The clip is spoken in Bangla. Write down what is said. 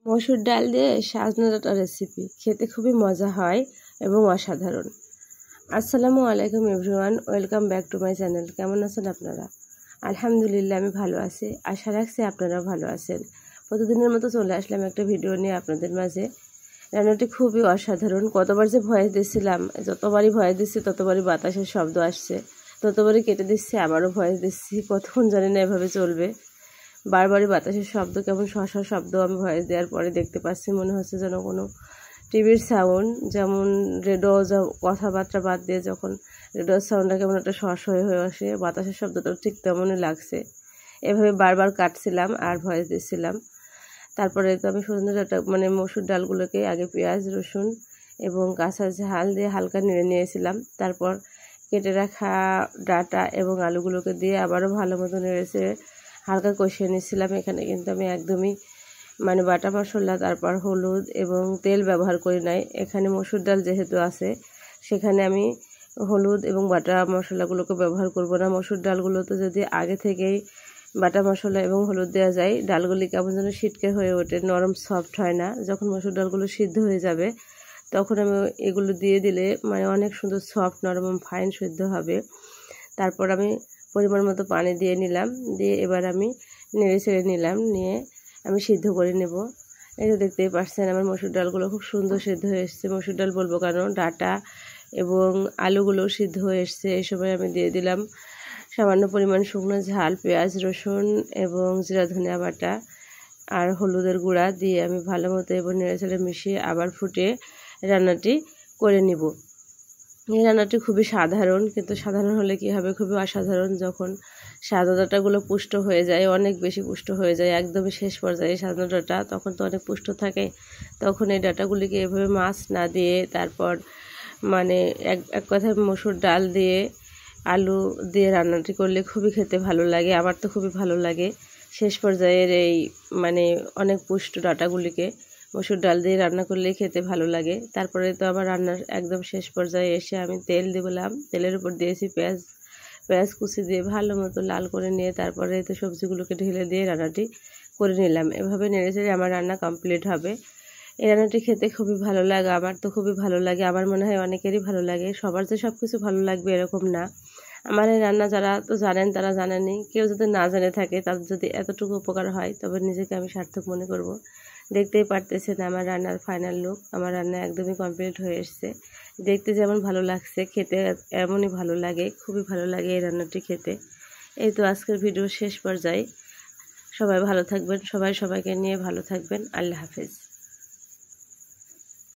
মসুর ডাল দিয়ে সাজনা ডাঁটা রেসিপি খেতে খুবই মজা হয় এবং অসাধারণ। আসসালামু আলাইকুম everyone, welcome back to my channel. কেমন আছেন আপনারা? আলহামদুলিল্লাহ আমি ভালো আছি, আশা রাখছি আপনারাও ভালো আছেন। প্রতিদিনের মতো চলে আসলাম একটা ভিডিও নিয়ে আপনাদের মাঝে। রান্নাটি খুবই অসাধারণ। কতবার যে ভয়েস দিচ্ছিলাম, যতবারই ভয়েস দিচ্ছি ততবারই বাতাসের শব্দ আসছে, ততবারই কেটে দিচ্ছি, আবারও ভয়েস দিচ্ছি। কতক্ষণ জানি না এভাবে চলবে। বারবারই বাতাসের শব্দ, কেমন শশা শব্দ আমি ভয়েস দেওয়ার পরে দেখতে পাচ্ছি। মনে হচ্ছে যেন কোনো টিভির সাউন্ড, যেমন রেডিও কথাবার্তা বাদ দিয়ে যখন রেডিওর সাউন্ডটা কেমন একটা শস হয়ে আসে, বাতাসের শব্দটাও ঠিক তেমনই লাগছে। এভাবে বারবার কাটছিলাম আর ভয়েস দিচ্ছিলাম। তারপরে তো আমি মসুর ডালগুলোকে আগে পেঁয়াজ রসুন এবং কাঁচা ঝাল দিয়ে হালকা নেড়ে নিয়েছিলাম। তারপর কেটে রাখা ডাঁটা এবং আলুগুলোকে দিয়ে আবারও ভালো মতো নেড়েছে হালকা কষিয়ে নিচ্ছিলাম। এখানে কিন্তু আমি একদমই বাটা মশলা, তারপর হলুদ এবং তেল ব্যবহার করি নাই। এখানে মসুর ডাল যেহেতু আছে, সেখানে আমি হলুদ এবং বাটা মশলাগুলোকে ব্যবহার করব না। মসুর ডালগুলোতে যদি আগে থেকেই বাটা মশলা এবং হলুদ দেওয়া যায়, ডালগুলি কেমন যেন ছিটকে হয়ে ওঠে, নরম সফট হয় না। যখন মসুর ডালগুলো সিদ্ধ হয়ে যাবে তখন আমি এগুলো দিয়ে দিলে অনেক সুন্দর সফট, নরম, ফাইন সিদ্ধ হবে। তারপর আমি পরিমাণ মতো পানি দিয়ে নিলাম, দিয়ে এবার আমি নেড়ে ছেড়ে নিলাম, নিয়ে আমি সিদ্ধ করে নেব। এই তো দেখতেই পাচ্ছেন আমার মসুর ডালগুলো খুব সুন্দর সিদ্ধ হয়ে এসছে। মসুর ডাল বলবো কারণ ডাঁটা এবং আলুগুলো সিদ্ধ হয়ে এসছে। এই সময় আমি দিয়ে দিলাম সামান্য পরিমাণ শুকনো ঝাল, পেঁয়াজ রসুন এবং জিরা ধনিয়া বাটা আর হলুদের গুঁড়া দিয়ে আমি ভালো মতো এবার নেড়ে ছেড়ে মিশিয়ে আবার ফুটিয়ে রান্নাটি করে নিব। এই রান্নাটি খুবই সাধারণ, কিন্তু সাধারণ হলে কি হবে, খুবই অসাধারণ। যখন সাদা ডাঁটাগুলো পুষ্ট হয়ে যায়, অনেক বেশি পুষ্ট হয়ে যায়, একদমই শেষ পর্যায়ে সাদা ডাঁটা, তখন তো অনেক পুষ্ট থাকে। তখন এই ডাঁটাগুলিকে এভাবে মাছ না দিয়ে, তারপর এক কথায় মসুর ডাল দিয়ে আলু দিয়ে রান্নাটি করলে খুবই খেতে ভালো লাগে। আমার তো খুবই ভালো লাগে। শেষ পর্যায়ের এই অনেক পুষ্ট ডাঁটাগুলিকে মসুর ডাল দিয়ে রান্না করলে খেতে ভালো লাগে। তারপরে তো আমার রান্নার একদম শেষ পর্যায়ে এসে আমি তেল দিলাম, তেলের উপর দিয়েছি পেঁয়াজ কুচি দিয়ে ভালো মতো লাল করে নিয়ে তারপরে তো সবজিগুলোকে ঢেলে দিয়ে রান্নাটি করে নিলাম। এভাবে নেড়ে চেড়ে আমার রান্না কমপ্লিট হবে। এই রান্নাটি খেতে খুবই ভালো লাগে, আমার তো খুবই ভালো লাগে। আমার মনে হয় অনেকেরই ভালো লাগে। সবার যে সব কিছু ভালো লাগবে এরকম না। আমার এই রান্না যারা তো জানেন তারা জানেনই, কেউ যদি না জেনে থাকে, তাদের যদি এতটুকু উপকার হয় তবে নিজেকে আমি সার্থক মনে করব। দেখতেই পারতেছেন আমার রান্নার ফাইনাল লুক। আমার রান্না একদমই কমপ্লিট হয়ে এসছে। দেখতে যেমন ভালো লাগছে, খেতে এমনই ভালো লাগে, খুবই ভালো লাগে এই রান্নাটি খেতে। এই তো আজকের ভিডিও শেষ পর্যায়ে। সবাই ভালো থাকবেন, সবাইকে নিয়ে ভালো থাকবেন। আল্লাহ হাফেজ।